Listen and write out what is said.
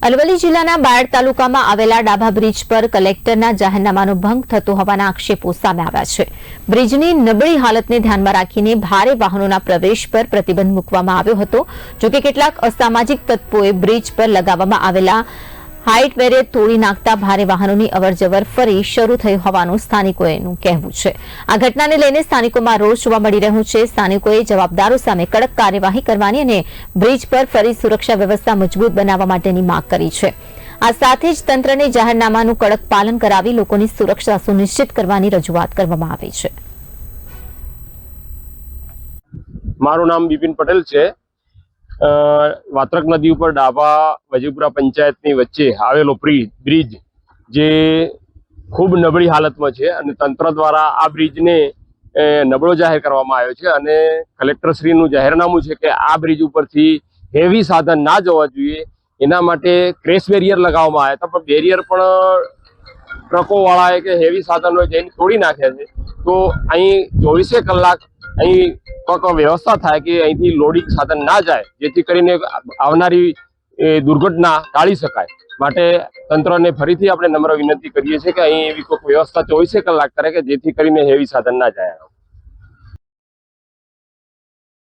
અરવલ્લી જિલ્લાના બાયડ તાલુકામાં આવેલા ડાભા બ્રિજ પર કલેક્ટરના જાહેરનામાનો ભંગ થતો હોવાના આક્ષેપો સામે આવ્યા છે। બ્રિજની નબળી હાલતને ધ્યાનમાં રાખીને ભારે વાહનોના પ્રવેશ પર પ્રતિબંધ મૂકવામાં આવ્યો હતો। જોકે કેટલાક અસામાજિક તત્વોએ બ્રિજ પર લગાવવામાં આવેલા હાઇટ બેરિયર તોડી નાખતા ભારે વાહનોની અવરજવર ફરી શરૂ થઈ હોવાનું સ્થાનિકોનું કહેવું છે। આ ઘટનાને લઈને સ્થાનિકોમાં રોષ જોવા મળી રહ્યો છે। સ્થાનિકોએ જવાબદારો સામે કડક કાર્યવાહી કરવાની અને બ્રિજ પર ફરી સુરક્ષા વ્યવસ્થા મજબૂત બનાવવા માટેની માંગ કરી છે। આ સાથે જ તંત્રને જાહેરનામાનું કડક પાલન કરાવી લોકોની સુરક્ષા સુનિશ્ચિત કરવાની રજૂઆત કરવામાં આવી છે। મારું નામ બિપિન પટેલ છે। વાત્રક નદી ઉપર ડાભા વજીપુરા પંચાયતની વચ્ચે આવેલો બ્રિજ જે ખૂબ નબળી હાલતમાં છે અને તંત્ર દ્વારા આ બ્રિજને નબળો જાહેર કરવામાં આવ્યો છે અને કલેક્ટરશ્રીનું જાહેરનામું છે કે આ બ્રિજ ઉપરથી હેવી સાધન ના જવા જોઈએ, એના માટે ક્રેશ બેરિયર લગાવવામાં આવ્યા હતા, પણ બેરિયર પણ ટ્રકોવાળાએ કે હેવી સાધનો જઈને તોડી નાખ્યા છે। તો અહીં 24 કલાક અહીં વ્યવસ્થા થાય કે અહીંથી લોડિંગ સાધન ના જાય, જેથી કરીને આવનારી દુર્ઘટના ટાળી શકાય। માટે તંત્રને ફરીથી આપણે નમ્ર વિનંતી કરીએ છીએ કે અહીં એવી કોઈ વ્યવસ્થા 24 કલાક કરે કે જેથી કરીને હેવી સાધન ના જાય।